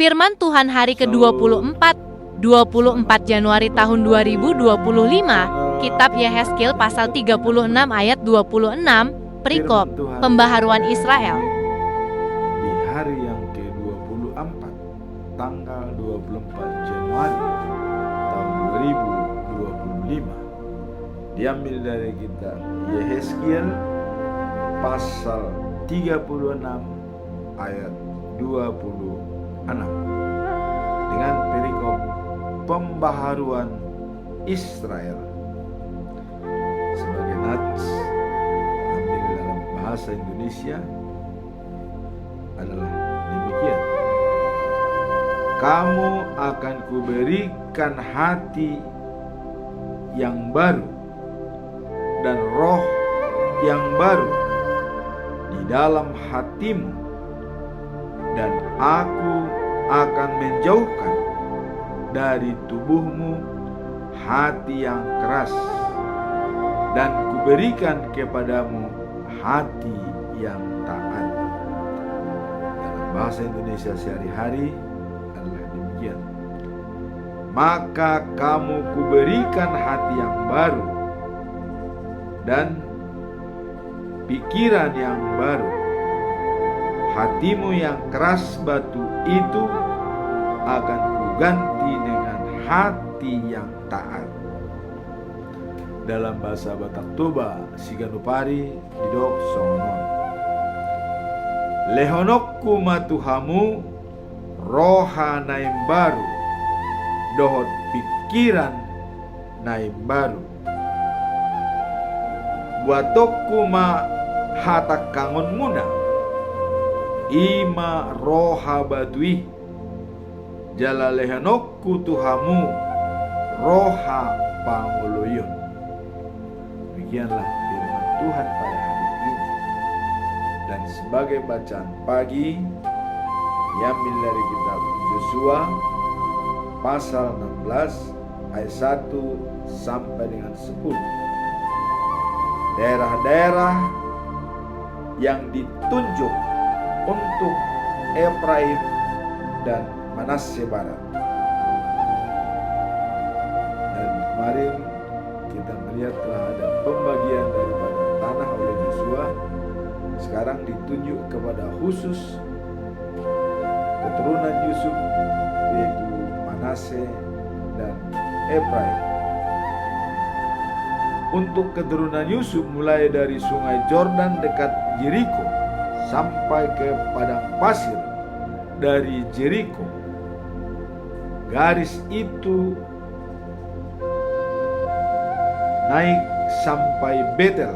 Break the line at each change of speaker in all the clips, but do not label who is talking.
Firman Tuhan hari ke-24, 24 Januari tahun 2025, Kitab Yehezkiel pasal 36 ayat 26, perikop, pembaharuan Israel.
Di hari yang ke-24, tanggal 24 Januari tahun 2025, diambil dari kitab Yehezkiel pasal 36 ayat 26 dengan perikop pembaharuan Israel. Sebagai nats ambil dalam bahasa Indonesia adalah demikian: kamu akan kuberikan hati yang baru dan roh yang baru di dalam hatimu, dan aku akan menjauhkan dari tubuhmu hati yang keras, dan kuberikan kepadamu hati yang taat. Dalam bahasa Indonesia sehari-hari adalah demikian: maka kamu kuberikan hati yang baru dan pikiran yang baru. Hatimu yang keras batu itu akan kuganti dengan hati yang taat. Dalam bahasa Batak Toba, Siganupari didok songon. Lehonokku matuhamu roha naim baru, dohot pikiran naim baru. Buatokku ma hatak kangon muna, ima roha batui, jalalehanokku tuhamu roha pangoloyon. Demikianlah firman Tuhan pada hari ini. Dan sebagai bacaan pagi, diambil dari kitab Yosua pasal 16 ayat 1 sampai dengan 10. Daerah-daerah yang ditunjuk untuk Efraim dan Manasye Barat. Dan kemarin kita melihat telah ada pembagian daripada tanah oleh Yosua. Sekarang ditunjuk kepada khusus keturunan Yusuf, yaitu Manasye dan Efraim. Untuk keturunan Yusuf mulai dari sungai Jordan dekat Yeriko sampai ke padang pasir dari Jeriko. Garis itu naik sampai Betel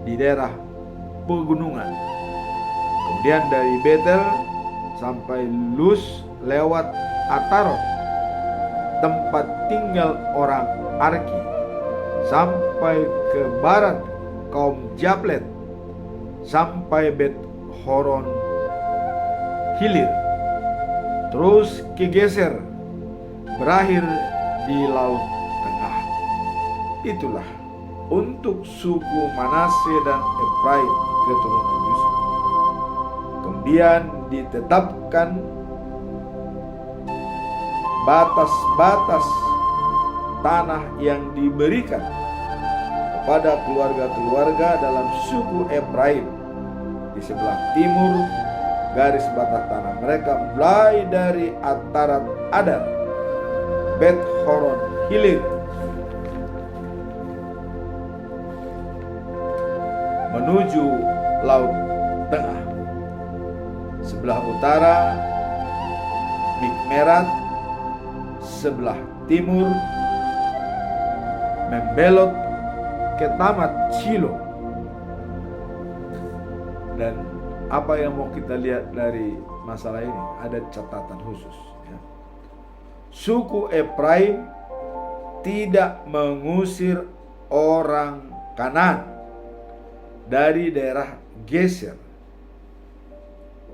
di daerah pegunungan. Kemudian dari Betel sampai Luz lewat Atarot, tempat tinggal orang Arki, sampai ke barat kaum Japlet, sampai Bet Horon Hilir, terus kegeser berakhir di Laut Tengah. Itulah untuk suku Manasye dan Efraim keturunan Yusuf. Kemudian ditetapkan batas-batas tanah yang diberikan kepada keluarga-keluarga dalam suku Efraim. Di sebelah timur garis batas tanah mereka mulai dari Atarat Adar, Bet Horon Hilir, menuju Laut Tengah. Sebelah utara Mikmerat, sebelah timur membelot ke Tamat Shilo. Dan apa yang mau kita lihat dari masalah ini? Ada catatan khusus ya. Suku Efraim tidak mengusir orang Kanaan dari daerah Geser.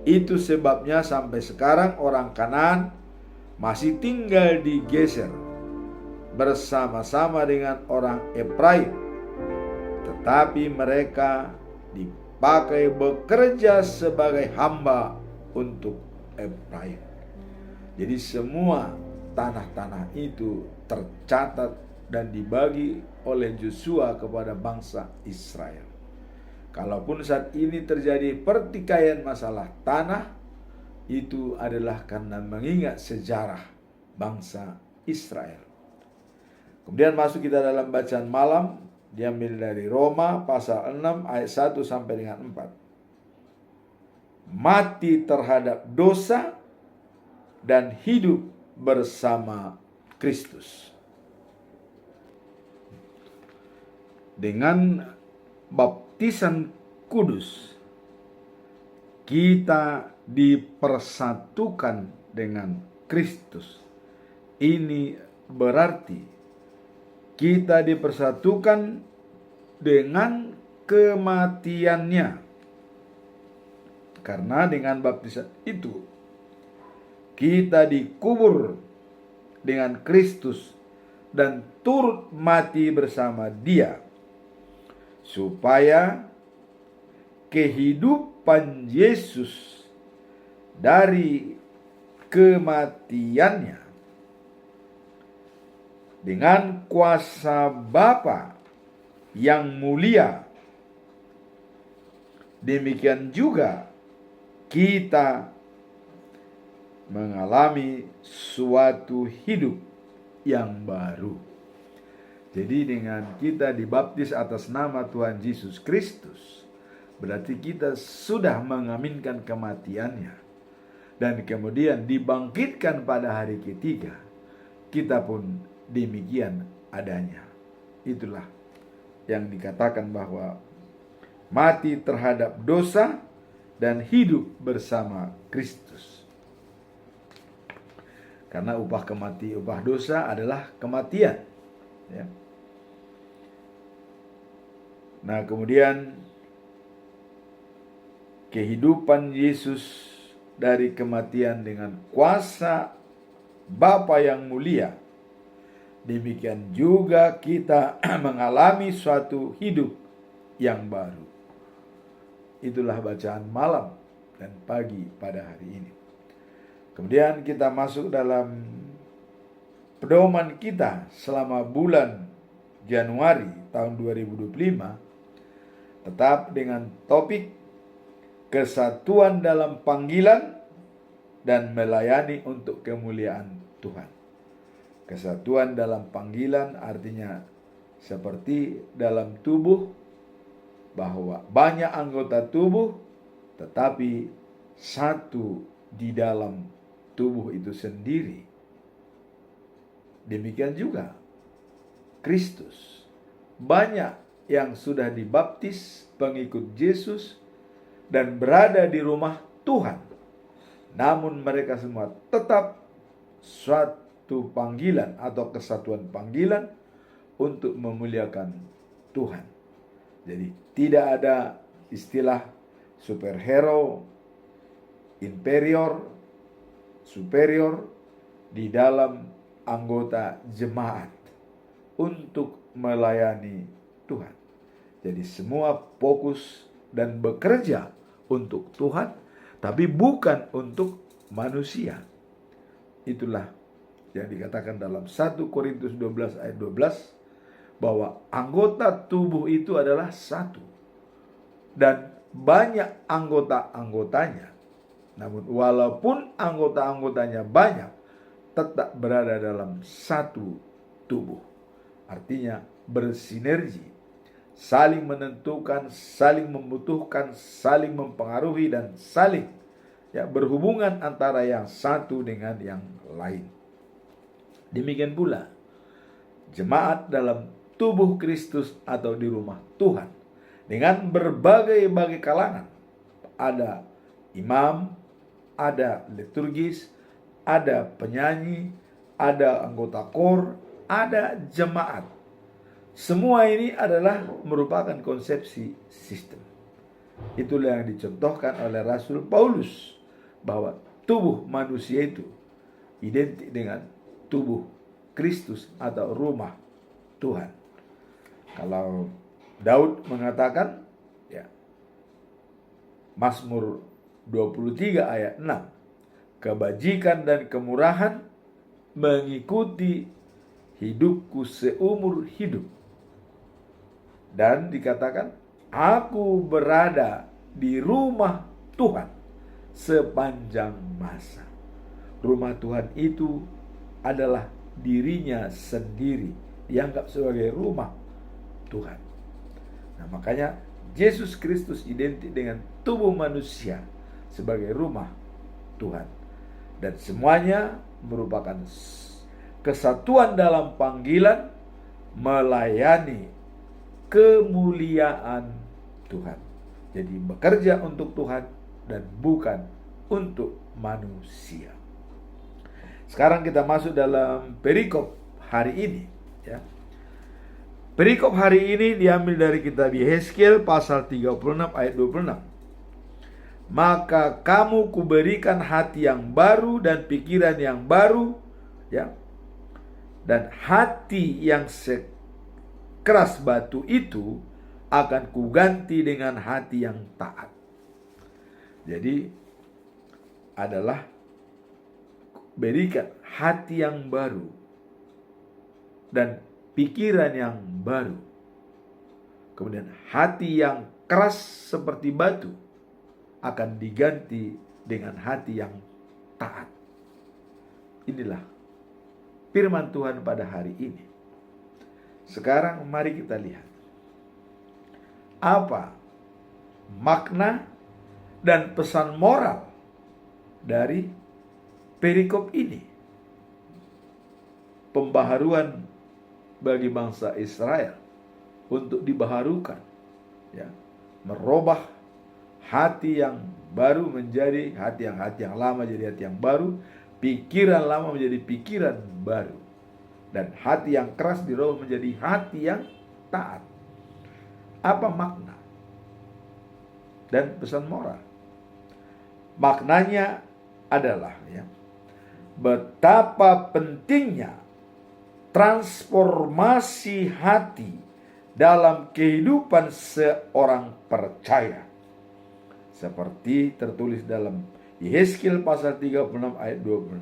Itu sebabnya sampai sekarang orang Kanaan masih tinggal di Geser bersama-sama dengan orang Efraim, tetapi mereka dipakai bekerja sebagai hamba untuk Efraim. Jadi semua tanah-tanah itu tercatat dan dibagi oleh Yosua kepada bangsa Israel. Kalaupun saat ini terjadi pertikaian masalah tanah, itu adalah karena mengingat sejarah bangsa Israel. Kemudian masuk kita dalam bacaan malam, diambil dari Roma pasal 6 ayat 1 sampai dengan 4. Mati terhadap dosa dan hidup bersama Kristus. Dengan baptisan kudus, kita dipersatukan dengan Kristus. Ini berarti kita dipersatukan dengan kematiannya. Karena dengan baptisan itu kita dikubur dengan Kristus dan turut mati bersama Dia, supaya kehidupan Yesus dari kematiannya dengan kuasa Bapa yang mulia, demikian juga kita mengalami suatu hidup yang baru. Jadi dengan kita dibaptis atas nama Tuhan Yesus Kristus, berarti kita sudah mengaminkan kematiannya. Dan kemudian dibangkitkan pada hari ketiga, kita pun demikian adanya. Itulah yang dikatakan bahwa mati terhadap dosa dan hidup bersama Kristus. Karena upah dosa adalah kematian. Ya. Nah, kemudian kehidupan Yesus dari kematian dengan kuasa Bapa yang mulia, demikian juga kita mengalami suatu hidup yang baru. Itulah bacaan malam dan pagi pada hari ini. Kemudian kita masuk dalam pedoman kita selama bulan Januari tahun 2025, tetap dengan topik kesatuan dalam panggilan dan melayani untuk kemuliaan Tuhan. Kesatuan dalam panggilan artinya seperti dalam tubuh, bahwa banyak anggota tubuh tetapi satu di dalam tubuh itu sendiri. Demikian juga Kristus. Banyak yang sudah dibaptis pengikut Yesus dan berada di rumah Tuhan, namun mereka semua tetap suatu panggilan atau kesatuan panggilan untuk memuliakan Tuhan. Jadi tidak ada istilah superhero, inferior, superior di dalam anggota jemaat untuk melayani Tuhan. Jadi semua fokus dan bekerja untuk Tuhan, tapi bukan untuk manusia. Itulah yang dikatakan dalam 1 Korintus 12 ayat 12, bahwa anggota tubuh itu adalah satu dan banyak anggota-anggotanya. Namun walaupun anggota-anggotanya banyak, tetap berada dalam satu tubuh. Artinya bersinergi, saling menentukan, saling membutuhkan, saling mempengaruhi, dan saling berhubungan antara yang satu dengan yang lain. Demikian pula jemaat dalam tubuh Kristus atau di rumah Tuhan dengan berbagai kalangan. Ada imam, ada liturgis, ada penyanyi, ada anggota kor, ada jemaat. Semua ini adalah merupakan konsepsi sistem. Itulah yang dicontohkan oleh Rasul Paulus, bahwa tubuh manusia itu identik dengan tubuh Kristus atau rumah Tuhan. Kalau Daud mengatakan, Mazmur 23 ayat 6, kebajikan dan kemurahan mengikuti hidupku seumur hidup. Dan dikatakan, aku berada di rumah Tuhan sepanjang masa. Rumah Tuhan itu adalah dirinya sendiri, dianggap sebagai rumah Tuhan. Nah, makanya Yesus Kristus identik dengan tubuh manusia sebagai rumah Tuhan. Dan semuanya merupakan kesatuan dalam panggilan melayani kemuliaan Tuhan. Jadi bekerja untuk Tuhan dan bukan untuk manusia. Sekarang kita masuk dalam perikop hari ini, ya. Perikop hari ini diambil dari kitab Yehezkiel pasal 36 ayat 26. Maka kamu kuberikan hati yang baru dan pikiran yang baru, ya. Dan hati yang sekeras batu itu akan kuganti dengan hati yang taat. Jadi adalah berikan hati yang baru dan pikiran yang baru. Kemudian hati yang keras seperti batu akan diganti dengan hati yang taat. Inilah firman Tuhan pada hari ini. Sekarang mari kita lihat apa makna dan pesan moral dari perikop ini. Pembaharuan bagi bangsa Israel untuk dibaharukan, ya, merubah hati yang baru menjadi hati yang lama jadi hati yang baru, pikiran lama menjadi pikiran baru, dan hati yang keras dirubah menjadi hati yang taat. Apa makna dan pesan moral? Maknanya adalah, ya, betapa pentingnya transformasi hati dalam kehidupan seorang percaya. Seperti tertulis dalam Yehezkiel pasal 36 ayat 26.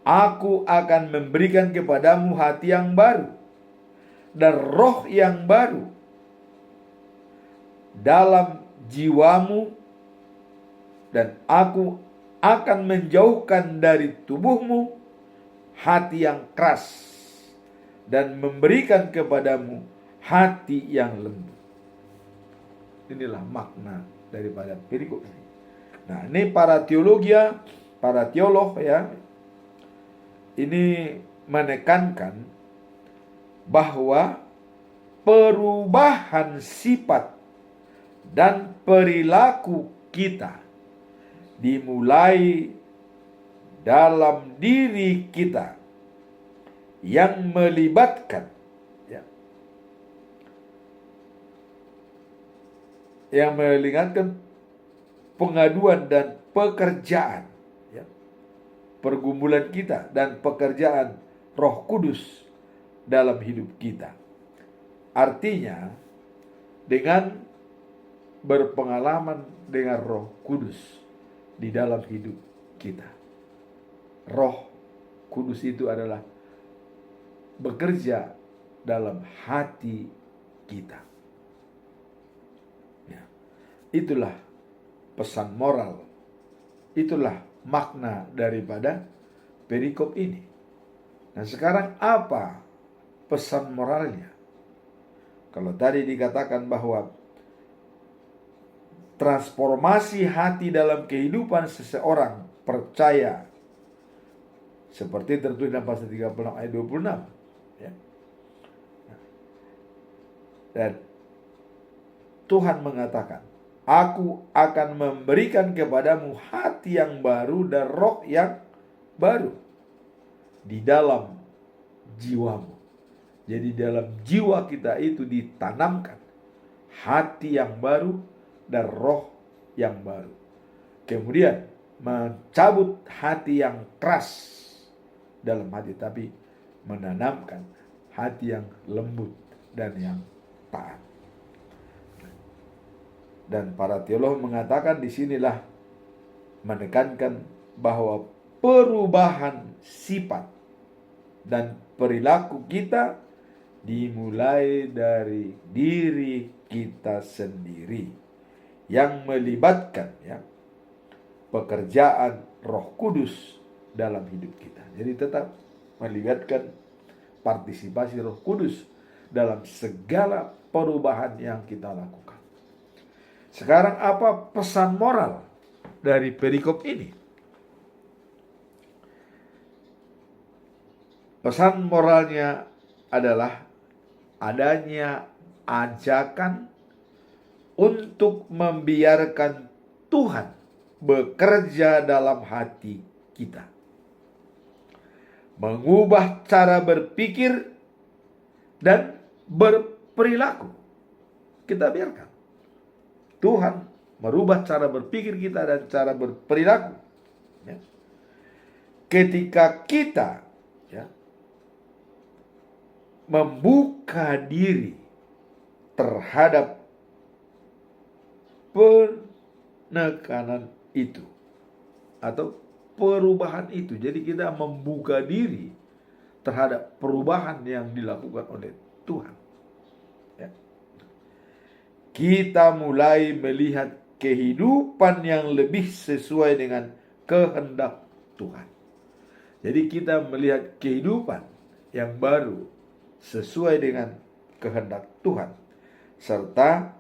Aku akan memberikan kepadamu hati yang baru dan roh yang baru dalam jiwamu, dan aku akan menjauhkan dari tubuhmu hati yang keras dan memberikan kepadamu hati yang lembut. Inilah makna daripada perikop ini. Nah, ini para teolog, ya, ini menekankan bahwa perubahan sifat dan perilaku kita dimulai dalam diri kita yang melibatkan, ya, yang melibatkan pengaduan dan pekerjaan, ya, pergumulan kita dan pekerjaan Roh Kudus dalam hidup kita. Artinya dengan berpengalaman dengan Roh Kudus di dalam hidup kita. Roh Kudus itu adalah bekerja dalam hati kita. Ya. Itulah pesan moral. Itulah makna daripada perikop ini. Nah, sekarang apa pesan moralnya? Kalau tadi dikatakan bahwa transformasi hati dalam kehidupan seseorang percaya seperti tertulis dalam pasal 36 ayat 26, ya. Dan Tuhan mengatakan, aku akan memberikan kepadamu hati yang baru dan roh yang baru di dalam jiwamu. Jadi dalam jiwa kita itu ditanamkan hati yang baru dan roh yang baru. Kemudian mencabut hati yang keras dalam hati, tapi menanamkan hati yang lembut dan yang taat. Dan para teolog mengatakan disinilah menekankan bahwa perubahan sifat dan perilaku kita dimulai dari diri kita sendiri, yang melibatkan pekerjaan Roh Kudus dalam hidup kita. Jadi tetap melibatkan partisipasi Roh Kudus dalam segala perubahan yang kita lakukan. Sekarang apa pesan moral dari perikop ini? Pesan moralnya adalah adanya ajakan untuk membiarkan Tuhan bekerja dalam hati kita, mengubah cara berpikir dan berperilaku. Kita biarkan Tuhan merubah cara berpikir kita dan cara berperilaku. Ketika kita membuka diri terhadap penekanan itu atau perubahan itu. Jadi kita membuka diri terhadap perubahan yang dilakukan oleh Tuhan. Kita mulai melihat kehidupan yang lebih sesuai dengan kehendak Tuhan. Jadi kita melihat kehidupan yang baru sesuai dengan kehendak Tuhan, serta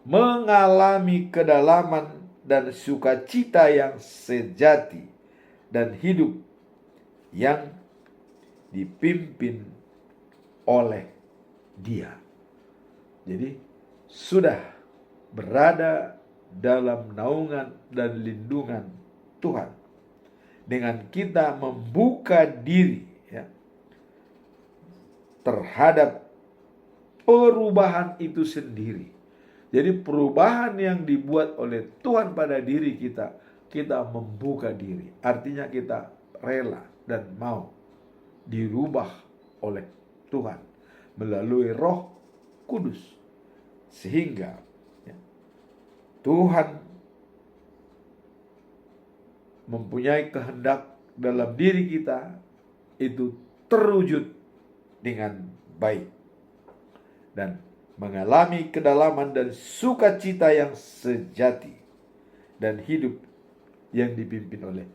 mengalami kedalaman dan sukacita yang sejati dan hidup yang dipimpin oleh Dia. Jadi sudah berada dalam naungan dan lindungan Tuhan dengan kita membuka diri terhadap perubahan itu sendiri. Jadi perubahan yang dibuat oleh Tuhan pada diri kita, kita membuka diri. Artinya kita rela dan mau dirubah oleh Tuhan melalui Roh Kudus. Sehingga Tuhan mempunyai kehendak dalam diri kita itu terwujud dengan baik dan mengalami kedalaman dan sukacita yang sejati dan hidup yang dipimpin oleh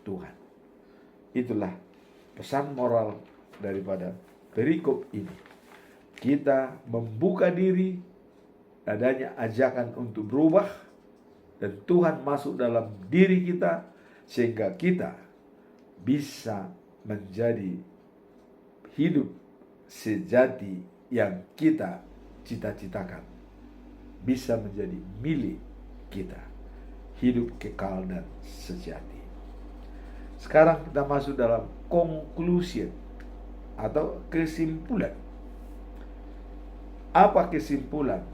Tuhan. Itulah pesan moral daripada perikop ini. Kita membuka diri, adanya ajakan untuk berubah, dan Tuhan masuk dalam diri kita sehingga kita bisa menjadi hidup sejati yang kita cita-citakan, bisa menjadi milik kita, hidup kekal dan sejati. Sekarang kita masuk dalam conclusion atau kesimpulan. Apa kesimpulan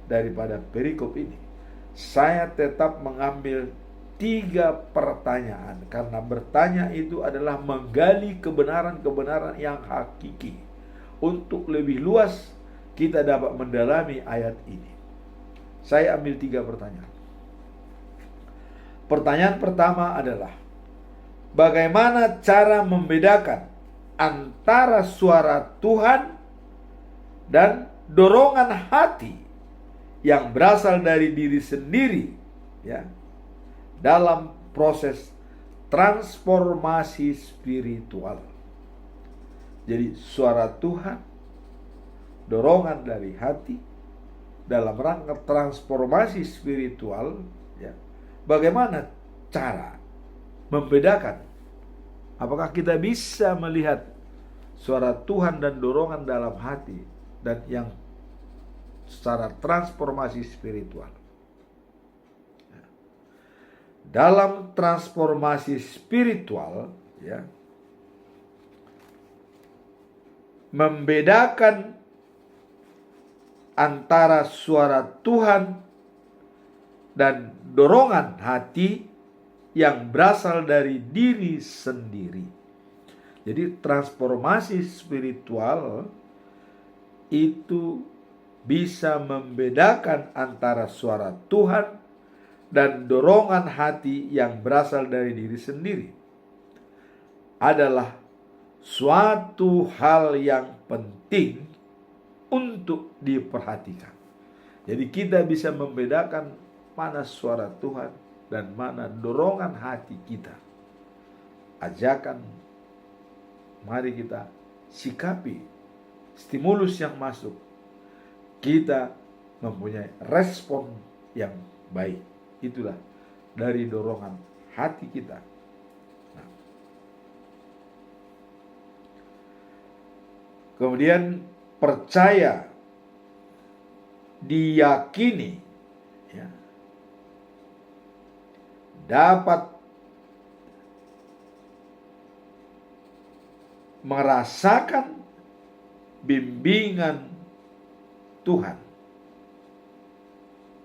daripada perikop ini? Saya tetap mengambil 3 pertanyaan, karena bertanya itu adalah menggali kebenaran-kebenaran yang hakiki. Untuk lebih luas kita dapat mendalami ayat ini. Saya ambil 3 pertanyaan. Pertanyaan pertama adalah, bagaimana cara membedakan antara suara Tuhan dan dorongan hati yang berasal dari diri sendiri dalam proses transformasi spiritual. Jadi suara Tuhan, dorongan dari hati dalam rangka transformasi spiritual, bagaimana cara membedakan? Apakah kita bisa melihat suara Tuhan dan dorongan dalam hati dan yang secara transformasi spiritual? Dalam transformasi spiritual, membedakan antara suara Tuhan dan dorongan hati yang berasal dari diri sendiri. Jadi transformasi spiritual itu bisa membedakan antara suara Tuhan dan dorongan hati yang berasal dari diri sendiri adalah suatu hal yang penting untuk diperhatikan. Jadi kita bisa membedakan mana suara Tuhan dan mana dorongan hati kita. Ajakan, mari kita sikapi stimulus yang masuk. Kita mempunyai respon yang baik. Itulah dari dorongan hati kita. Nah. Kemudian percaya, diyakini, ya, dapat merasakan bimbingan Tuhan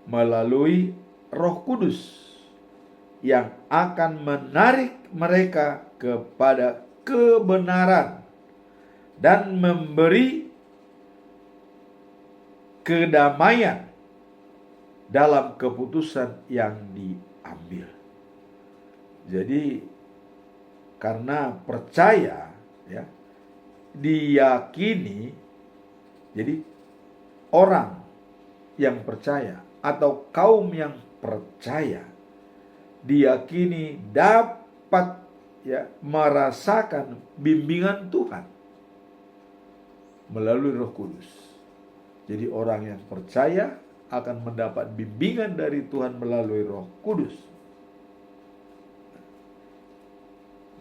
melalui Roh Kudus yang akan menarik mereka kepada kebenaran dan memberi kedamaian dalam keputusan yang diambil. Jadi karena percaya, ya, diyakini, jadi orang yang percaya atau kaum yang percaya diyakini dapat, ya, merasakan bimbingan Tuhan melalui Roh Kudus. Jadi orang yang percaya akan mendapat bimbingan dari Tuhan melalui Roh Kudus.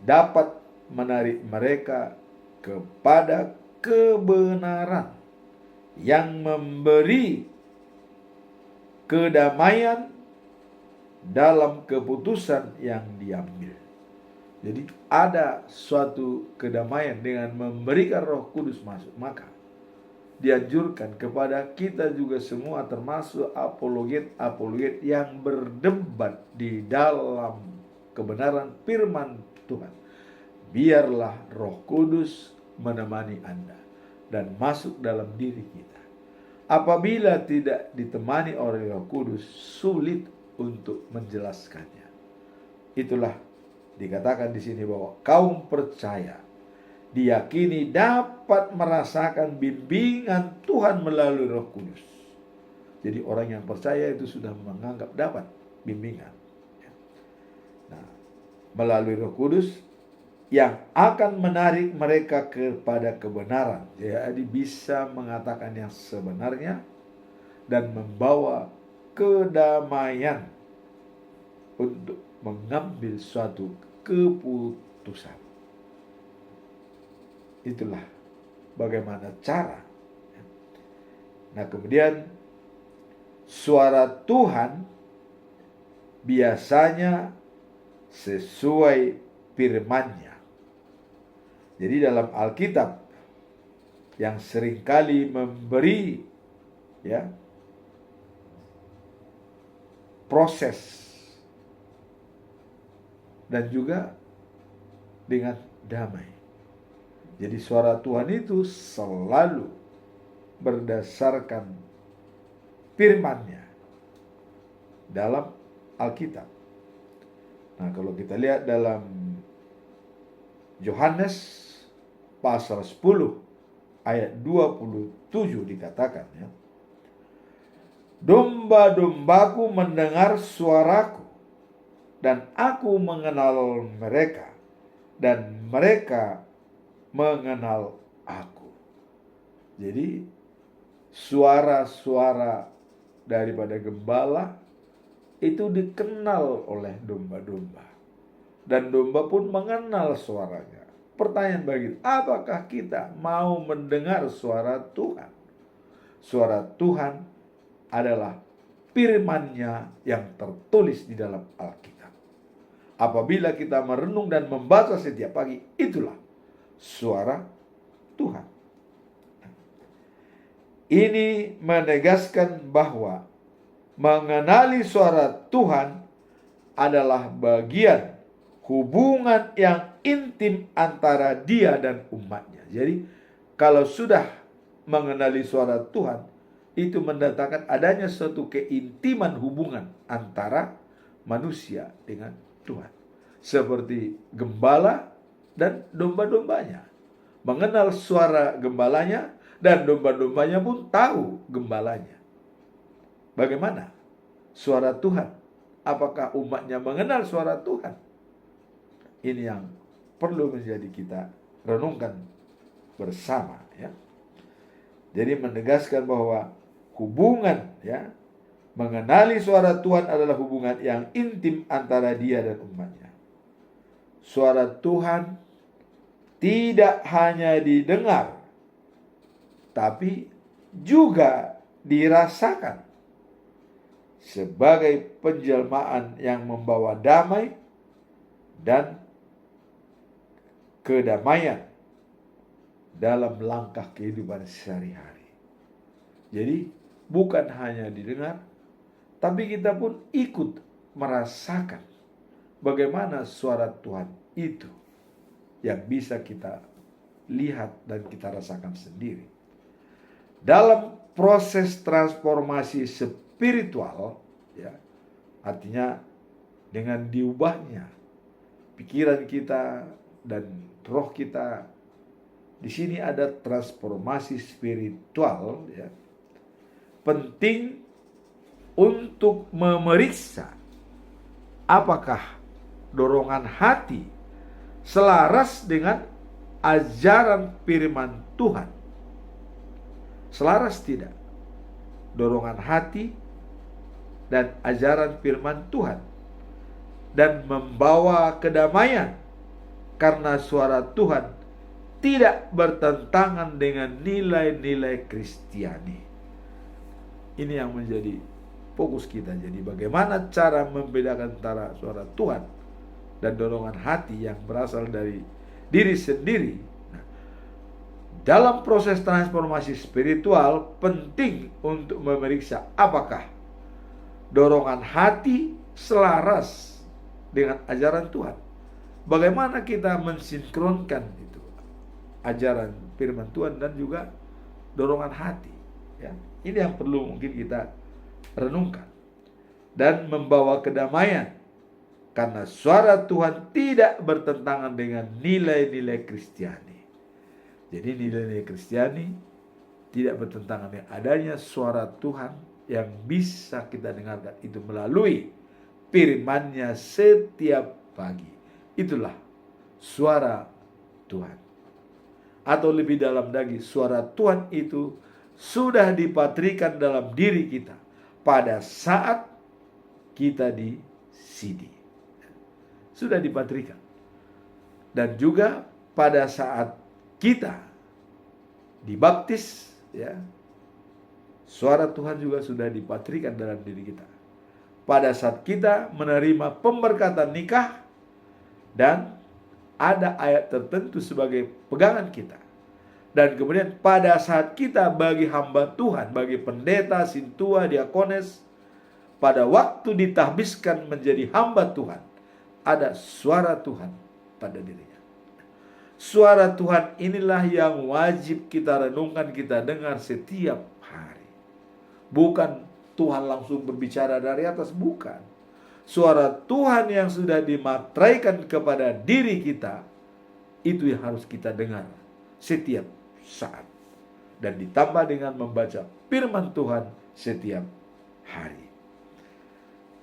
Dapat menarik mereka kepada kebenaran yang memberi kedamaian dalam keputusan yang diambil. Jadi ada suatu kedamaian dengan memberikan Roh Kudus masuk. Maka dianjurkan kepada kita juga semua, termasuk apologet yang berdebat di dalam kebenaran firman Tuhan. Biarlah Roh Kudus menemani Anda dan masuk dalam diri kita. Apabila tidak ditemani oleh Roh Kudus, sulit untuk menjelaskannya. Itulah dikatakan di sini bahwa kaum percaya diyakini dapat merasakan bimbingan Tuhan melalui Roh Kudus. Jadi orang yang percaya itu sudah menganggap dapat bimbingan. Nah, melalui Roh Kudus yang akan menarik mereka kepada kebenaran. Jadi bisa mengatakan yang sebenarnya dan membawa kedamaian untuk mengambil suatu keputusan. Itulah bagaimana cara. Nah, kemudian suara Tuhan biasanya sesuai firman-Nya. Jadi dalam Alkitab yang seringkali memberi, ya, proses dan juga dengan damai. Jadi suara Tuhan itu selalu berdasarkan firman-Nya dalam Alkitab. Nah, kalau kita lihat dalam Yohanes pasal 10 ayat 27 dikatakan, ya, domba-dombaku mendengar suaraku, dan aku mengenal mereka, dan mereka mengenal aku. Jadi suara-suara daripada gembala itu dikenal oleh domba-domba, dan domba pun mengenal suaranya. Pertanyaan bagi kita, apakah kita mau mendengar suara Tuhan? Suara Tuhan adalah firman-Nya yang tertulis di dalam Alkitab. Apabila kita merenung dan membaca setiap pagi, itulah suara Tuhan. Ini menegaskan bahwa mengenali suara Tuhan adalah bagian hubungan yang intim antara Dia dan umatnya. Jadi kalau sudah mengenali suara Tuhan, itu mendatangkan adanya suatu keintiman hubungan antara manusia dengan Tuhan. Seperti gembala dan domba-dombanya. Mengenal suara gembalanya dan domba-dombanya pun tahu gembalanya. Bagaimana suara Tuhan? Apakah umatnya mengenal suara Tuhan? Ini yang perlu menjadi kita renungkan bersama, ya. Jadi menegaskan bahwa hubungan, ya, mengenali suara Tuhan adalah hubungan yang intim antara Dia dan umatnya. Suara Tuhan tidak hanya didengar, tapi juga dirasakan sebagai penjelmaan yang membawa damai dan kedamaian dalam langkah kehidupan sehari-hari. Jadi bukan hanya didengar, tapi kita pun ikut merasakan bagaimana suara Tuhan itu yang bisa kita lihat dan kita rasakan sendiri. Dalam proses transformasi spiritual, ya, artinya dengan diubahnya pikiran kita dan roh kita, di sini ada transformasi spiritual, ya. Penting untuk memeriksa apakah dorongan hati selaras dengan ajaran firman Tuhan. Selaras tidak dorongan hati dan ajaran firman Tuhan, dan membawa kedamaian karena suara Tuhan tidak bertentangan dengan nilai-nilai Kristiani. Ini yang menjadi fokus kita. Jadi bagaimana cara membedakan antara suara Tuhan dan dorongan hati yang berasal dari diri sendiri. Nah, dalam proses transformasi spiritual penting untuk memeriksa apakah dorongan hati selaras dengan ajaran Tuhan. Bagaimana kita mensinkronkan itu, ajaran firman Tuhan dan juga dorongan hati, ya. Ini yang perlu mungkin kita renungkan. Dan membawa kedamaian karena suara Tuhan tidak bertentangan dengan nilai-nilai Kristiani. Jadi nilai-nilai Kristiani tidak bertentangan dengan adanya suara Tuhan yang bisa kita dengarkan itu melalui firman-Nya setiap pagi. Itulah suara Tuhan. Atau lebih dalam lagi, suara Tuhan itu sudah dipatrikan dalam diri kita pada saat kita di CD. Sudah dipatrikan. Dan juga pada saat kita dibaptis, ya, suara Tuhan juga sudah dipatrikan dalam diri kita. Pada saat kita menerima pemberkatan nikah, dan ada ayat tertentu sebagai pegangan kita. Dan kemudian pada saat kita bagi hamba Tuhan, bagi pendeta, sintua, diakones, pada waktu ditahbiskan menjadi hamba Tuhan, ada suara Tuhan pada dirinya. Suara Tuhan inilah yang wajib kita renungkan, kita dengar setiap hari. Bukan Tuhan langsung berbicara dari atas, bukan. Suara Tuhan yang sudah dimateraikan kepada diri kita, itu yang harus kita dengar setiap saat. Dan ditambah dengan membaca firman Tuhan setiap hari.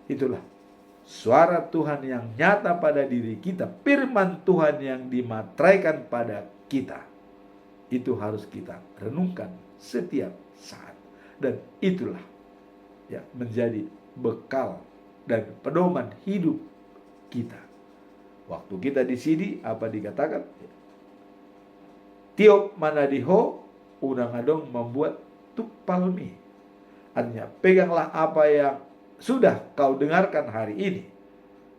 Itulah suara Tuhan yang nyata pada diri kita, firman Tuhan yang dimateraikan pada kita. Itu harus kita renungkan setiap saat. Dan itulah, ya, menjadi bekal dan pedoman hidup kita. Waktu kita di sini, apa dikatakan? Tiop manadiho unang adong membuat tupalmi. Artinya, peganglah apa yang sudah kau dengarkan hari ini,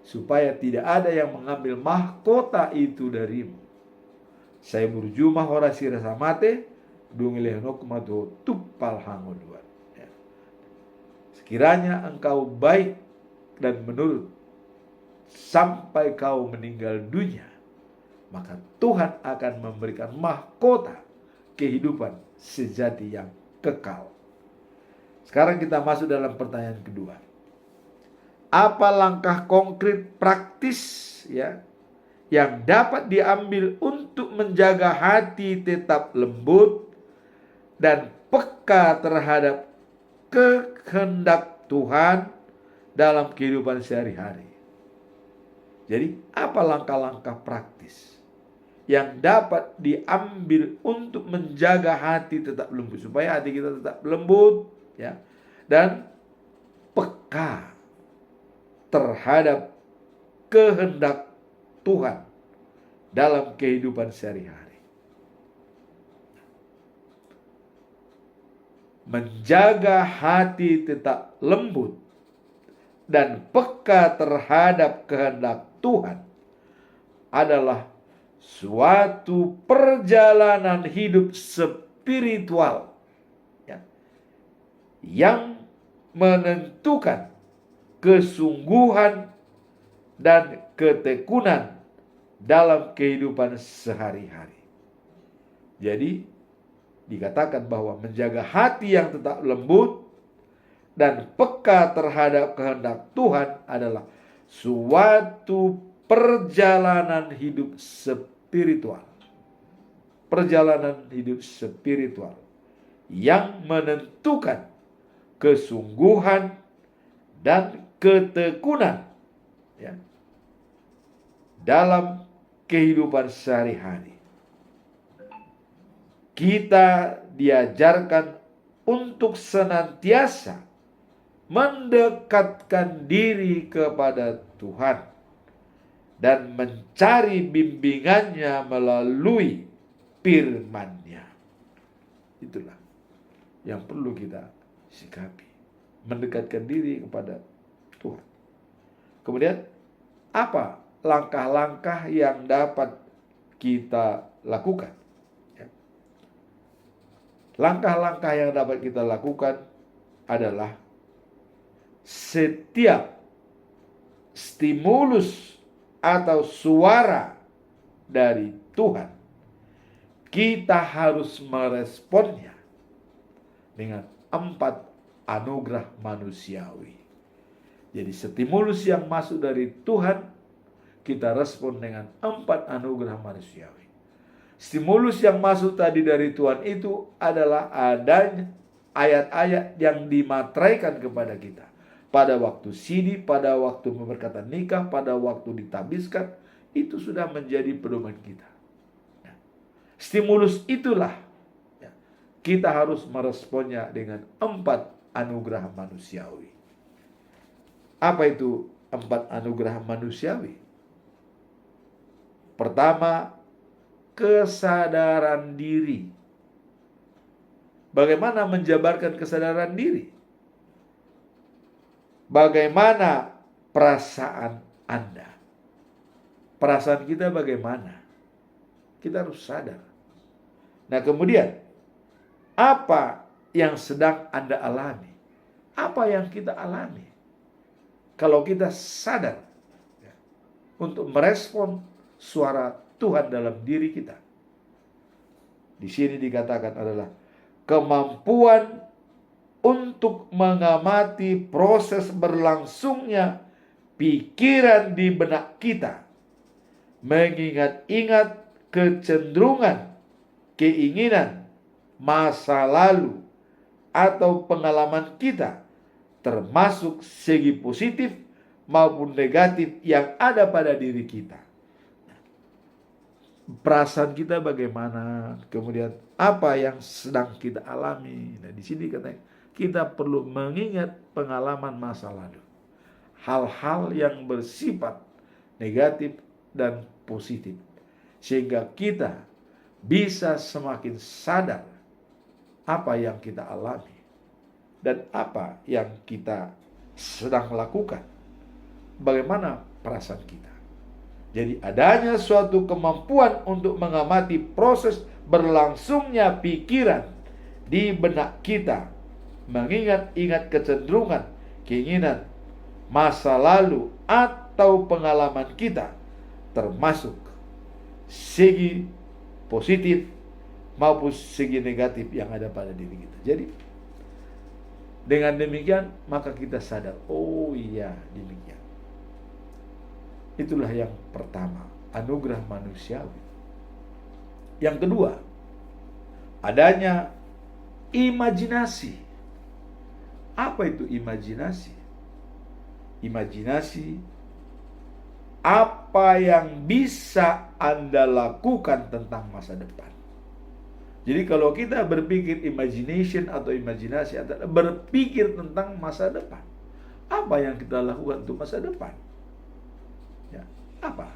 supaya tidak ada yang mengambil mahkota itu darimu. Saya berjumah orasi rasa mate, dungilehnok mato tupal hangoduan. Sekiranya engkau baik dan menurut sampai kau meninggal dunia, maka Tuhan akan memberikan mahkota kehidupan sejati yang kekal. Sekarang kita masuk dalam pertanyaan kedua. Apa langkah konkret praktis ya yang dapat diambil untuk menjaga hati tetap lembut dan peka terhadap kehendak Tuhan dalam kehidupan sehari-hari? Jadi, apa langkah-langkah praktis yang dapat diambil untuk menjaga hati tetap lembut, supaya hati kita tetap lembut ya dan peka terhadap kehendak Tuhan dalam kehidupan sehari-hari? Menjaga hati tetap lembut dan peka terhadap kehendak Tuhan adalah suatu perjalanan hidup spiritual ya, yang menentukan kesungguhan dan ketekunan dalam kehidupan sehari-hari. Jadi dikatakan bahwa menjaga hati yang tetap lembut dan peka terhadap kehendak Tuhan adalah suatu perjalanan hidup spiritual. Perjalanan hidup spiritual yang menentukan kesungguhan dan ketekunan ya, dalam kehidupan sehari-hari. Kita diajarkan untuk senantiasa mendekatkan diri kepada Tuhan dan mencari bimbingannya melalui firman-Nya. Itulah yang perlu kita sikapi, mendekatkan diri kepada Tuhan. Kemudian apa langkah-langkah yang dapat kita lakukan? Langkah-langkah yang dapat kita lakukan adalah setiap stimulus atau suara dari Tuhan, kita harus meresponnya dengan 4 anugerah manusiawi. Jadi stimulus yang masuk dari Tuhan, kita respon dengan 4 anugerah manusiawi. Stimulus yang masuk tadi dari Tuhan itu adalah adanya ayat-ayat yang dimateraikan kepada kita. Pada waktu sidi, pada waktu memperkatakan nikah, pada waktu ditabiskan, itu sudah menjadi pedoman kita. Stimulus itulah kita harus meresponnya dengan 4 anugerah manusiawi. Apa itu 4 anugerah manusiawi? Pertama, kesadaran diri. Bagaimana menjabarkan kesadaran diri? Bagaimana perasaan Anda? Perasaan kita bagaimana? Kita harus sadar. Nah, kemudian apa yang sedang Anda alami? Apa yang kita alami? Kalau kita sadar untuk merespon suara Tuhan dalam diri kita. Di sini dikatakan adalah kemampuan untuk mengamati proses berlangsungnya pikiran di benak kita, mengingat-ingat kecenderungan, keinginan, masa lalu, atau pengalaman kita, termasuk segi positif maupun negatif yang ada pada diri kita. Perasaan kita bagaimana, kemudian apa yang sedang kita alami. Nah, di sini katanya kita perlu mengingat pengalaman masa lalu, hal-hal yang bersifat negatif dan positif, sehingga kita bisa semakin sadar apa yang kita alami dan apa yang kita sedang lakukan, bagaimana perasaan kita. Jadi adanya suatu kemampuan untuk mengamati proses berlangsungnya pikiran di benak kita, mengingat-ingat kecenderungan, keinginan, masa lalu, atau pengalaman kita, termasuk segi positif maupun segi negatif yang ada pada diri kita. Jadi Dengan demikian, maka kita sadar, oh iya, demikian. Itulah yang pertama, anugerah manusiawi. Yang kedua, adanya imajinasi. Apa itu imajinasi? Imajinasi apa yang bisa Anda lakukan tentang masa depan. Jadi kalau kita berpikir imagination atau imajinasi adalah berpikir tentang masa depan. Apa yang kita lakukan untuk masa depan? Ya, apa?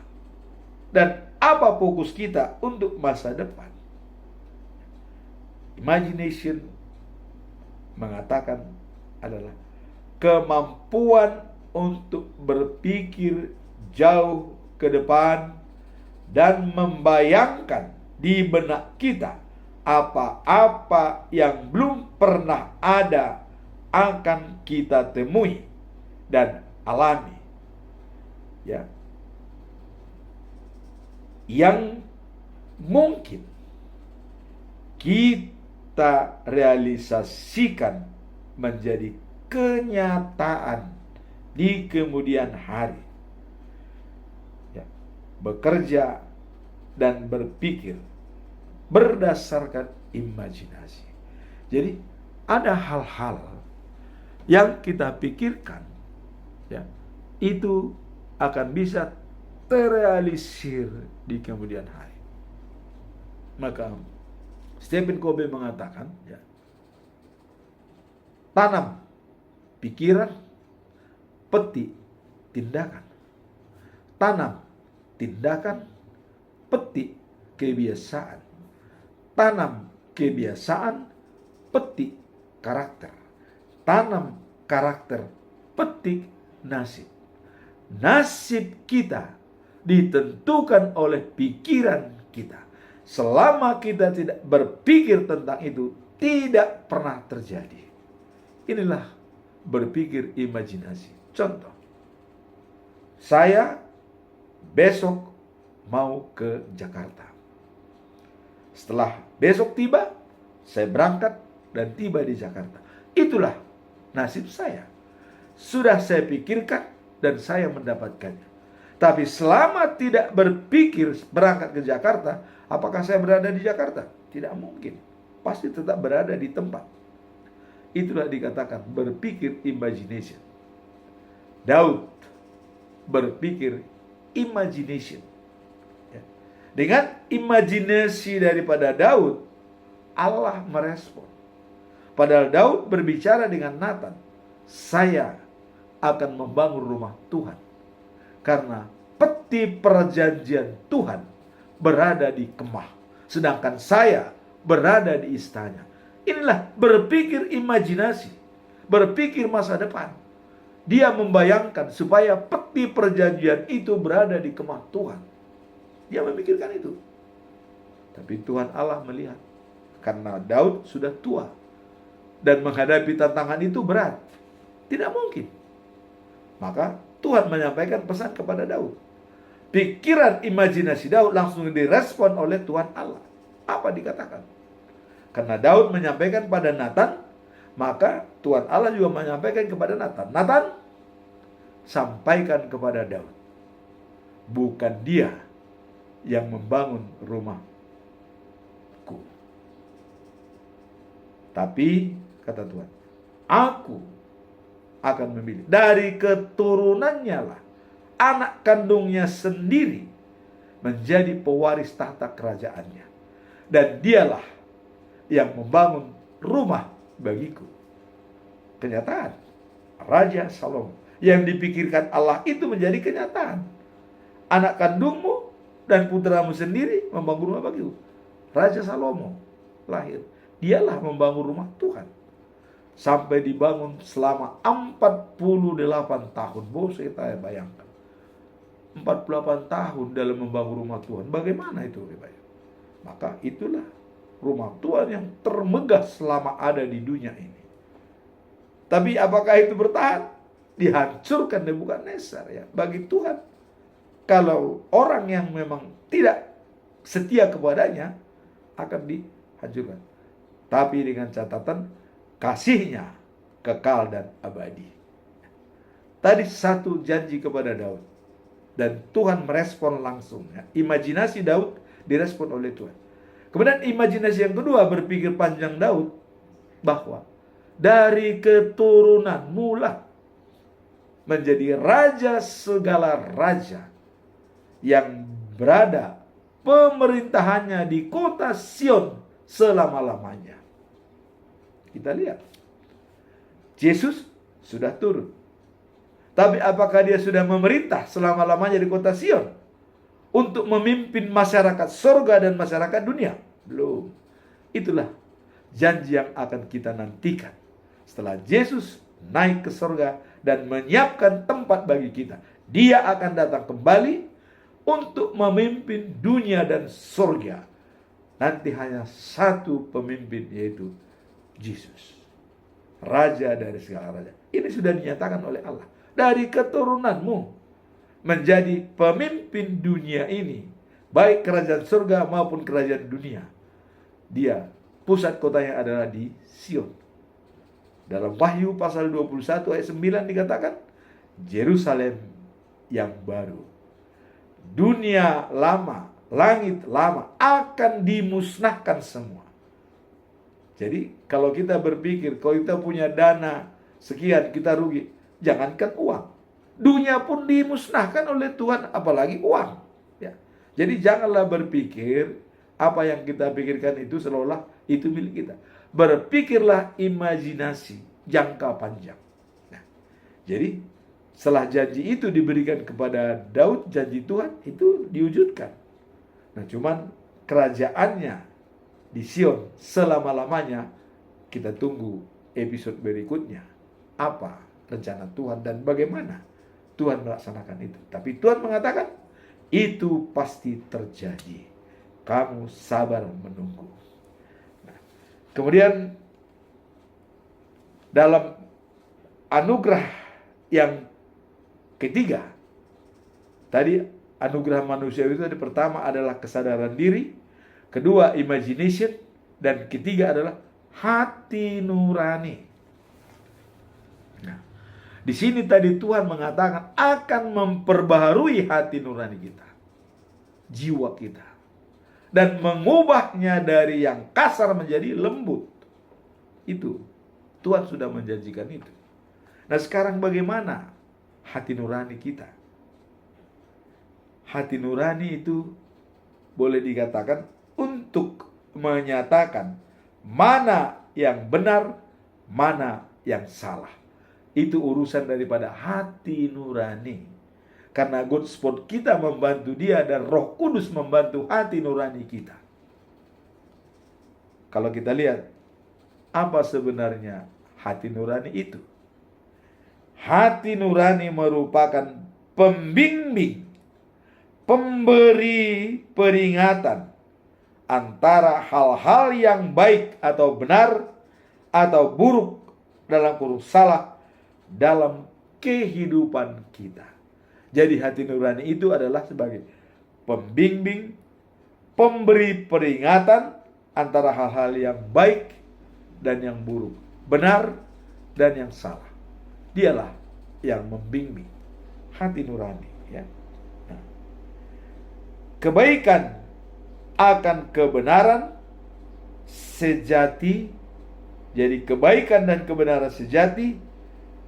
Dan apa fokus kita untuk masa depan? Imagination mengatakan adalah kemampuan untuk berpikir jauh ke depan dan membayangkan di benak kita apa-apa yang belum pernah ada akan kita temui dan alami. Ya. Yang mungkin kita realisasikan menjadi kenyataan di kemudian hari. Ya. Bekerja dan berpikir berdasarkan imajinasi. Jadi ada hal-hal yang kita pikirkan, ya, itu akan bisa terrealisir di kemudian hari. Maka Stephen Covey mengatakan, ya, tanam pikiran, petik tindakan. Tanam tindakan, petik kebiasaan. Tanam kebiasaan, petik karakter. Tanam karakter, petik nasib. Nasib kita ditentukan oleh pikiran kita. Selama kita tidak berpikir tentang itu, tidak pernah terjadi. Inilah berpikir imajinasi. Contoh, saya besok mau ke Jakarta. Setelah besok tiba, saya berangkat dan tiba di Jakarta. Itulah nasib saya. Sudah saya pikirkan dan saya mendapatkannya. Tapi selama tidak berpikir berangkat ke Jakarta, apakah saya berada di Jakarta? Tidak mungkin. Pasti tetap berada di tempat. Itulah dikatakan berpikir imagination. Daud berpikir imagination. Dengan imajinasi daripada Daud, Allah merespon. Padahal Daud berbicara dengan Nathan, saya akan membangun rumah Tuhan. Karena peti perjanjian Tuhan berada di kemah. Sedangkan saya berada di istana. Inilah berpikir imajinasi. Berpikir masa depan. Dia membayangkan supaya peti perjanjian itu berada di kemah Tuhan. Dia memikirkan itu. Tapi Tuhan Allah melihat. Karena Daud sudah tua. Dan menghadapi tantangan itu berat. Tidak mungkin. Maka Tuhan menyampaikan pesan kepada Daud. Pikiran imajinasi Daud langsung direspon oleh Tuhan Allah. Apa dikatakan? Karena Daud menyampaikan pada Nathan, maka Tuhan Allah juga menyampaikan kepada Nathan. Nathan, sampaikan kepada Daud. Bukan dia yang membangun rumahku. Tapi, kata Tuhan, aku akan memilih. Dari keturunannya lah, anak kandungnya sendiri menjadi pewaris tahta kerajaannya. Dan dialah yang membangun rumah bagiku. Kenyataan, Raja Salomo. Yang dipikirkan Allah itu menjadi kenyataan. Anak kandungmu dan putramu sendiri membangun rumah bagiku. Raja Salomo lahir. Dialah membangun rumah Tuhan. Sampai dibangun selama 48 tahun. Bos, saya bayangkan. 48 tahun dalam membangun rumah Tuhan. Bagaimana itu? Maka itulah rumah Tuhan yang termegah selama ada di dunia ini. Tapi apakah itu bertahan? Dihancurkan Nebukadnezar, ya. Bagi Tuhan, kalau orang yang memang tidak setia kepadanya akan dihancurkan. Tapi dengan catatan kasihnya kekal dan abadi. Tadi satu janji kepada Daud, dan Tuhan merespon langsung. Imajinasi Daud direspon oleh Tuhan. Kemudian imajinasi yang kedua, berpikir panjang Daud, bahwa dari keturunan mula menjadi raja segala raja yang berada pemerintahannya di kota Sion selama-lamanya. Kita lihat, Yesus sudah turun. Tapi apakah dia sudah memerintah selama-lamanya di kota Sion untuk memimpin masyarakat surga dan masyarakat dunia? Belum. Itulah janji yang akan kita nantikan setelah Yesus naik ke surga dan menyiapkan tempat bagi kita. Dia akan datang kembali untuk memimpin dunia dan surga. Nanti hanya satu pemimpin, yaitu Yesus, Raja dari segala raja. Ini sudah dinyatakan oleh Allah. Dari keturunanmu menjadi pemimpin dunia ini, baik kerajaan surga maupun kerajaan dunia. Dia, pusat kotanya adalah di Sion. Dalam Wahyu pasal 21 ayat 9 dikatakan, Yerusalem yang baru, dunia lama, langit lama akan dimusnahkan semua. Jadi kalau kita berpikir, kalau kita punya dana sekian kita rugi, jangankan uang, dunia pun dimusnahkan oleh Tuhan, apalagi uang. Ya. Jadi janganlah berpikir apa yang kita pikirkan itu seolah itu milik kita. Berpikirlah imajinasi jangka panjang. Nah, jadi setelah janji itu diberikan kepada Daud, janji Tuhan itu diwujudkan. Nah, cuman kerajaannya di Sion selama-lamanya, kita tunggu episode berikutnya. Apa rencana Tuhan dan bagaimana Tuhan melaksanakan itu. Tapi Tuhan mengatakan, itu pasti terjadi. Kamu sabar menunggu. Nah, kemudian dalam anugerah yang ketiga, tadi anugerah manusia itu tadi pertama adalah kesadaran diri, kedua imagination, dan ketiga adalah hati nurani. Nah, di sini tadi Tuhan mengatakan akan memperbaharui hati nurani kita, jiwa kita, dan mengubahnya dari yang kasar menjadi lembut. Itu Tuhan sudah menjanjikan itu. Nah, sekarang bagaimana hati nurani kita? Hati nurani itu boleh dikatakan untuk menyatakan mana yang benar, mana yang salah. Itu urusan daripada hati nurani. Karena God Sport kita membantu dia dan Roh Kudus membantu hati nurani kita. Kalau kita lihat, apa sebenarnya hati nurani itu? Hati nurani merupakan pembimbing, pemberi peringatan antara hal-hal yang baik atau benar atau buruk, dalam kurung salah, dalam kehidupan kita. Jadi hati nurani itu adalah sebagai pembimbing, pemberi peringatan antara hal-hal yang baik dan yang buruk, benar dan yang salah. Dialah yang membimbing hati nurani, ya. Nah, kebaikan akan kebenaran sejati. Jadi kebaikan dan kebenaran sejati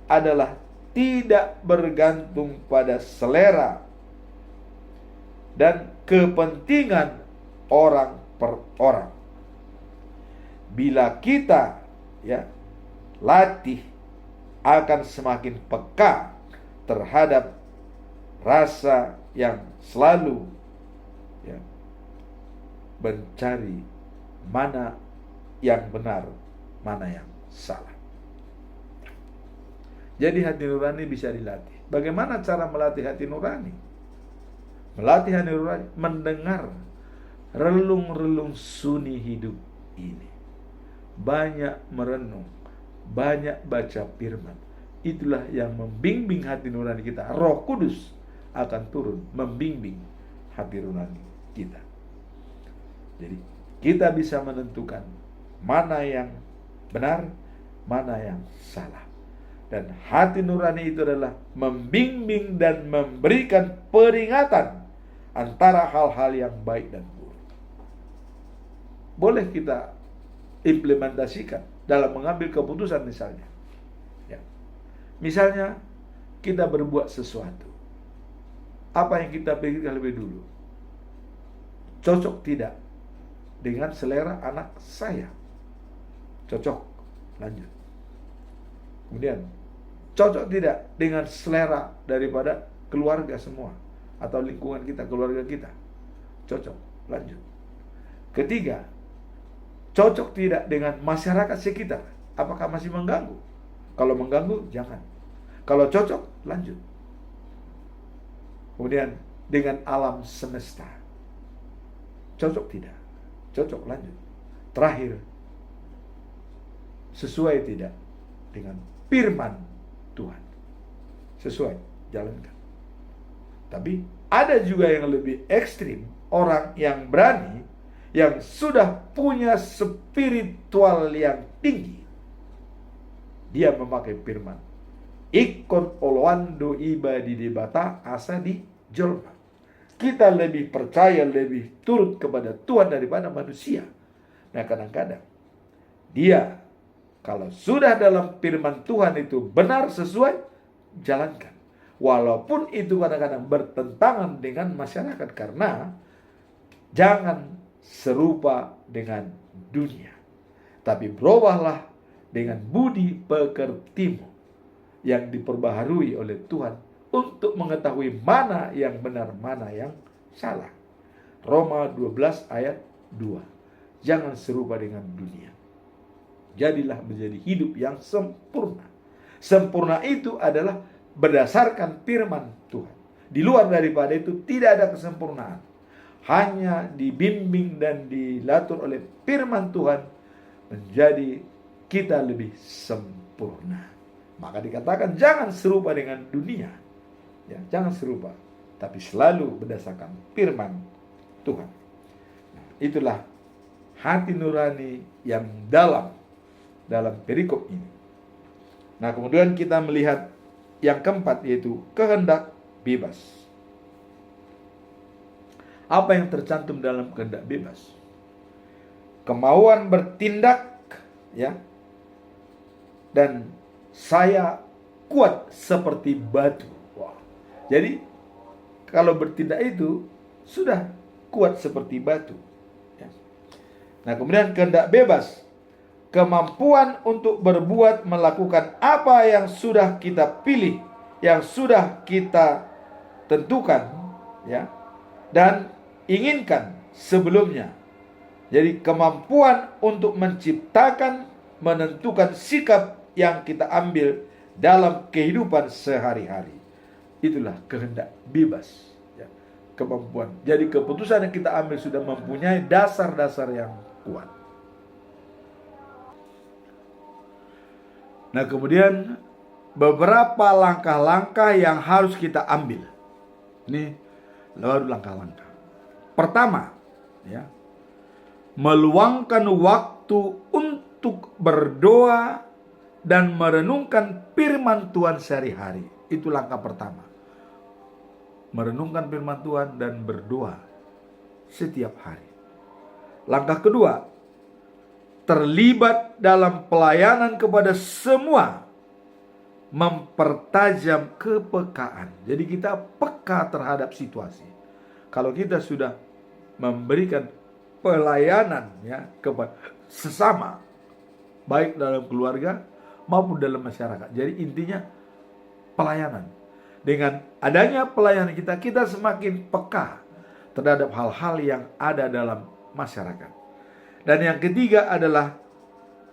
adalah tidak bergantung pada selera dan kepentingan orang per orang. Bila kita latih, akan semakin peka terhadap rasa yang selalu mencari mana yang benar, mana yang salah. Jadi hati nurani bisa dilatih. Bagaimana cara melatih hati nurani? Melatih hati nurani, mendengar relung-relung sunyi hidup ini. Banyak merenung, banyak baca firman. Itulah yang membimbing hati nurani kita. Roh Kudus akan turun membimbing hati nurani kita. Jadi kita bisa menentukan mana yang benar, mana yang salah. Dan hati nurani itu adalah membimbing dan memberikan peringatan antara hal-hal yang baik dan buruk. Boleh kita implementasikan dalam mengambil keputusan misalnya. Ya. Misalnya kita berbuat sesuatu. Apa yang kita pikirkan lebih dulu? Cocok tidak dengan selera anak saya? Cocok, lanjut. Kemudian, cocok tidak dengan selera daripada keluarga semua atau lingkungan kita, keluarga kita? Cocok, lanjut. Ketiga, cocok tidak dengan masyarakat sekitar? Apakah masih mengganggu? Kalau mengganggu, jangan. Kalau cocok, lanjut. Kemudian, dengan alam semesta. Cocok tidak? Cocok, lanjut. Terakhir, sesuai tidak dengan firman Tuhan? Sesuai, jalankan. Tapi ada juga yang lebih ekstrim, orang yang berani, yang sudah punya spiritual yang tinggi. Dia memakai firman, ikon oloando ibadi debata asa di jolma. Kita lebih percaya, lebih turut kepada Tuhan daripada manusia. Nah, kadang-kadang dia kalau sudah dalam firman Tuhan itu benar, sesuai, jalankan. Walaupun itu kadang-kadang bertentangan dengan masyarakat. Karena jangan serupa dengan dunia, tapi berubahlah dengan budi pekertimu yang diperbaharui oleh Tuhan untuk mengetahui mana yang benar, mana yang salah. Roma 12 ayat 2. Jangan serupa dengan dunia. Jadilah menjadi hidup yang sempurna. Sempurna itu adalah berdasarkan firman Tuhan. Di luar daripada itu tidak ada kesempurnaan. Hanya dibimbing dan dilatur oleh firman Tuhan menjadi kita lebih sempurna. Maka dikatakan jangan serupa dengan dunia. Ya, jangan serupa, tapi selalu berdasarkan firman Tuhan. Nah, itulah hati nurani yang dalam perikop ini. Nah, kemudian kita melihat yang keempat, yaitu kehendak bebas. Apa yang tercantum dalam kehendak bebas? Kemauan bertindak, ya. Dan saya kuat seperti batu. Wah. Jadi kalau bertindak itu sudah kuat seperti batu. Ya. Nah, kemudian kehendak bebas, kemampuan untuk berbuat, melakukan apa yang sudah kita pilih, yang sudah kita tentukan, ya, dan inginkan sebelumnya. Jadi kemampuan untuk menciptakan, menentukan sikap yang kita ambil dalam kehidupan sehari-hari. Itulah kehendak bebas, ya. Kemampuan. Jadi keputusan yang kita ambil sudah mempunyai dasar-dasar yang kuat. Nah, kemudian beberapa langkah-langkah yang harus kita ambil. Ini baru langkah-langkah. Pertama, ya, meluangkan waktu untuk berdoa dan merenungkan firman Tuhan sehari-hari. Itu langkah pertama. Merenungkan firman Tuhan dan berdoa setiap hari. Langkah kedua, terlibat dalam pelayanan kepada semua, mempertajam kepekaan. Jadi kita peka terhadap situasi. Kalau kita sudah memberikan pelayanan, ya, kepada sesama, baik dalam keluarga maupun dalam masyarakat. Jadi intinya pelayanan. Dengan adanya pelayanan kita semakin peka terhadap hal-hal yang ada dalam masyarakat. Dan yang ketiga adalah,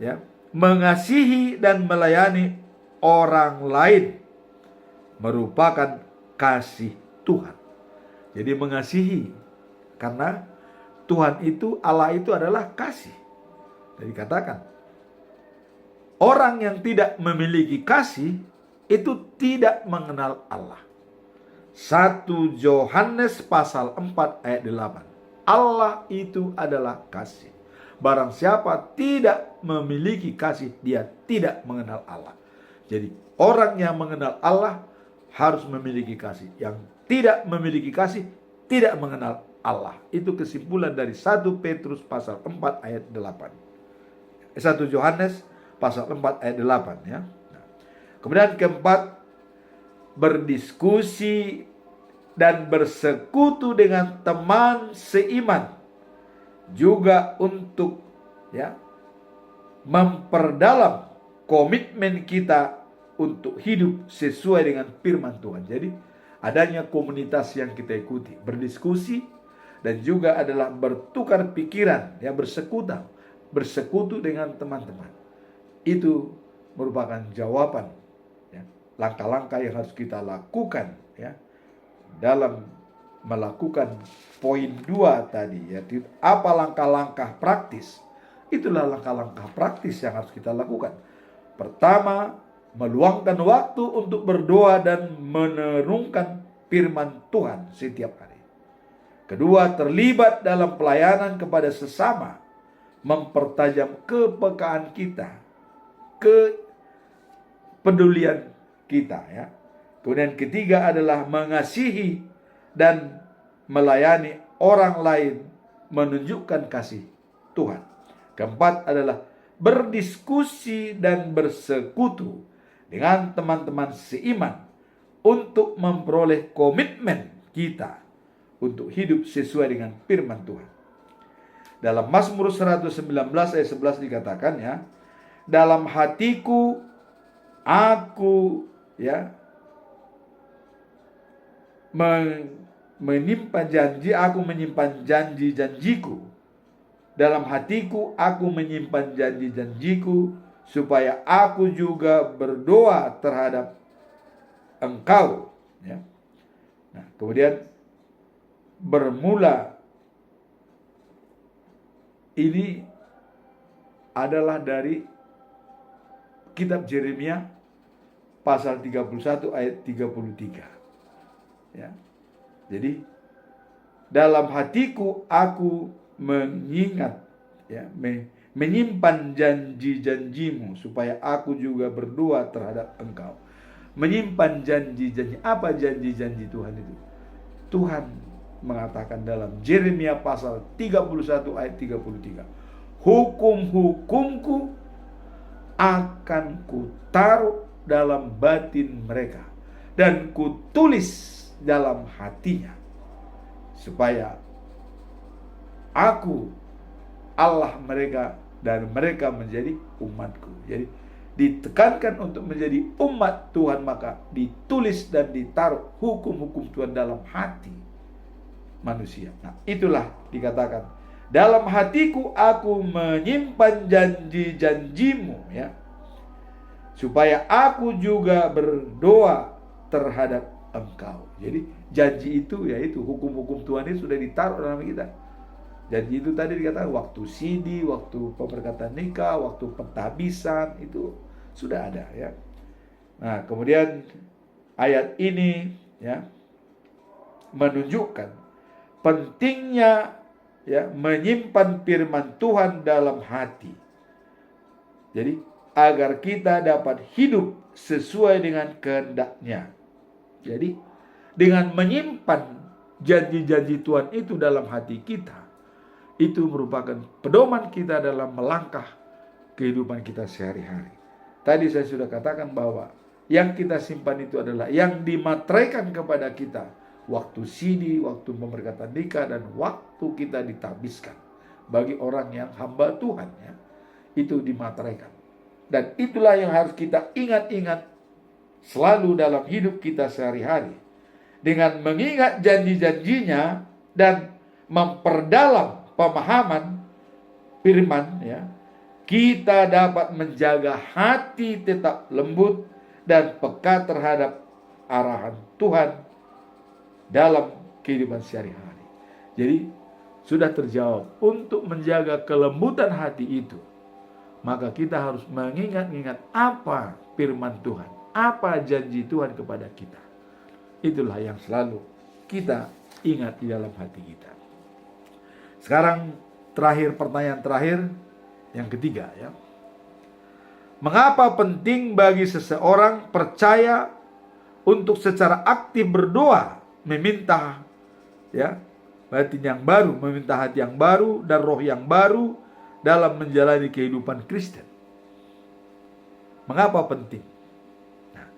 ya, mengasihi dan melayani orang lain merupakan kasih Tuhan. Jadi mengasihi, karena Tuhan itu, Allah itu adalah kasih. Jadi katakan, orang yang tidak memiliki kasih itu tidak mengenal Allah. 1 Yohanes pasal 4 ayat 8. Allah itu adalah kasih. Barang siapa tidak memiliki kasih, dia tidak mengenal Allah. Jadi Orang yang mengenal Allah harus memiliki kasih. Yang tidak memiliki kasih tidak mengenal Allah. Itu kesimpulan dari 1 Petrus pasal 4 ayat 8. 1 Yohanes pasal 4 ayat 8 ya. Kemudian keempat, berdiskusi dan bersekutu dengan teman seiman juga untuk memperdalam komitmen kita untuk hidup sesuai dengan firman Tuhan. Jadi adanya komunitas yang kita ikuti, berdiskusi dan juga adalah bertukar pikiran, bersekutu dengan teman-teman. Itu merupakan jawaban, langkah-langkah yang harus kita lakukan dalam melakukan poin 2 tadi, yaitu apa langkah-langkah praktis. Itulah langkah-langkah praktis yang harus kita lakukan. Pertama, meluangkan waktu untuk berdoa dan merenungkan firman Tuhan setiap hari. Kedua, terlibat dalam pelayanan kepada sesama, mempertajam kepekaan kita, kepedulian kita Kemudian ketiga adalah mengasihi dan melayani orang lain, menunjukkan kasih Tuhan. Keempat adalah berdiskusi dan bersekutu dengan teman-teman seiman untuk memperoleh komitmen kita untuk hidup sesuai dengan firman Tuhan. Dalam Mazmur 119 ayat 11 dikatakan dalam hatiku aku menyimpan janji, aku menyimpan janji-janjiku. Dalam hatiku aku menyimpan janji-janjiku, supaya aku juga berdoa terhadap Engkau. Nah, kemudian bermula ini adalah dari kitab Yeremia pasal 31 ayat 33. Jadi dalam hatiku aku mengingat menyimpan janji-janjimu, supaya aku juga berdoa terhadap Engkau. Menyimpan janji-janji. Apa janji-janji Tuhan itu? Tuhan mengatakan dalam Yeremia pasal 31 ayat 33, hukum-hukumku akan kutaruh dalam batin mereka dan kutulis dalam hatinya, supaya aku Allah mereka dan mereka menjadi umatku. Jadi ditekankan untuk menjadi umat Tuhan, maka ditulis dan ditaruh hukum-hukum Tuhan dalam hati manusia. Nah, itulah dikatakan dalam hatiku aku menyimpan janji-janjimu, supaya aku juga berdoa terhadap Engkau. Jadi janji itu yaitu hukum-hukum Tuhan itu sudah ditaruh dalam kita. Janji itu tadi dikatakan waktu sidi, waktu pemberkatan nikah, waktu pentahbisan, itu sudah ada Nah, kemudian ayat ini menunjukkan pentingnya menyimpan firman Tuhan dalam hati. Jadi agar kita dapat hidup sesuai dengan kehendak-Nya. Jadi dengan menyimpan janji-janji Tuhan itu dalam hati kita, itu merupakan pedoman kita dalam melangkah kehidupan kita sehari-hari. Tadi saya sudah katakan bahwa yang kita simpan itu adalah yang dimateraikan kepada kita waktu sidi, waktu pemberkatan nikah, dan waktu kita ditabiskan. Bagi orang yang hamba Tuhan itu dimateraikan. Dan itulah yang harus kita ingat-ingat selalu dalam hidup kita sehari-hari. Dengan mengingat janji-janjinya dan memperdalam pemahaman firman, kita dapat menjaga hati tetap lembut dan peka terhadap arahan Tuhan dalam kehidupan sehari-hari. Jadi sudah terjawab. Untuk menjaga kelembutan hati itu, maka kita harus mengingat-ingat apa firman Tuhan, apa janji Tuhan kepada kita. Itulah yang selalu kita ingat di dalam hati kita. Sekarang pertanyaan terakhir yang ketiga Mengapa penting bagi seseorang percaya untuk secara aktif berdoa, meminta batin yang baru, meminta hati yang baru dan roh yang baru dalam menjalani kehidupan Kristen? Mengapa penting? Nah,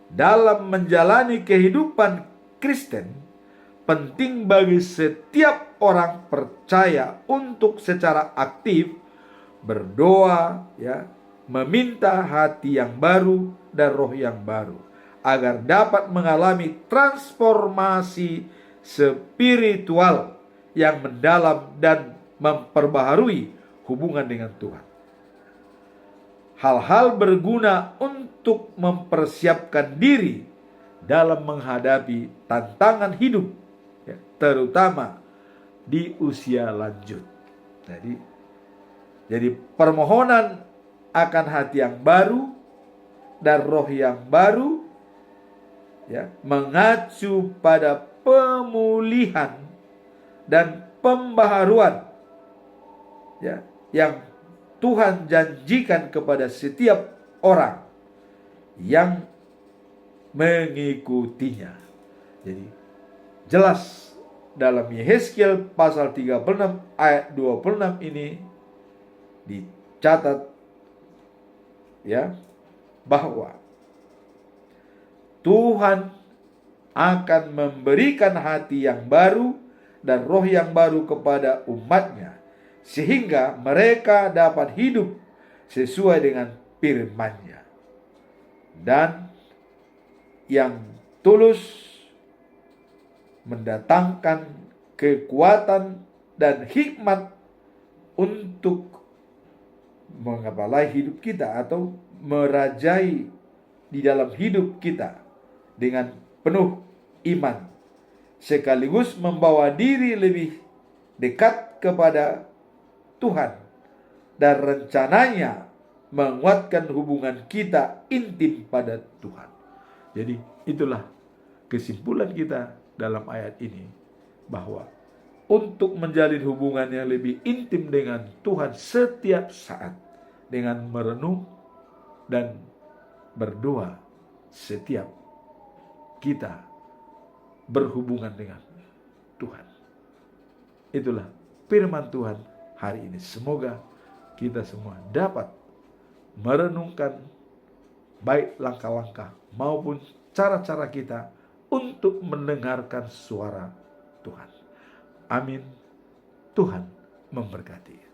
dalam menjalani kehidupan Kristen, penting bagi setiap orang percaya untuk secara aktif berdoa, meminta hati yang baru dan roh yang baru, agar dapat mengalami transformasi spiritual yang mendalam dan memperbaharui hubungan dengan Tuhan. Hal-hal berguna untuk mempersiapkan diri dalam menghadapi tantangan hidup, terutama di usia lanjut. Jadi permohonan akan hati yang baru dan roh yang baru, mengacu pada pemulihan dan pembaharuan, yang Tuhan janjikan kepada setiap orang yang mengikutinya. Jadi jelas dalam Yehezkiel pasal 36 ayat 26 ini dicatat bahwa Tuhan akan memberikan hati yang baru dan roh yang baru kepada umatnya, sehingga mereka dapat hidup sesuai dengan firman-Nya, dan yang tulus mendatangkan kekuatan dan hikmat untuk mengepalai hidup kita atau merajai di dalam hidup kita dengan penuh iman, sekaligus membawa diri lebih dekat kepada Tuhan dan rencananya menguatkan hubungan kita intim pada Tuhan. Jadi itulah kesimpulan kita dalam ayat ini, bahwa untuk menjalin hubungan yang lebih intim dengan Tuhan setiap saat, dengan merenung dan berdoa setiap kita berhubungan dengan Tuhan. Itulah firman Tuhan hari ini. Semoga kita semua dapat merenungkan baik langkah-langkah maupun cara-cara kita untuk mendengarkan suara Tuhan. Amin. Tuhan memberkati.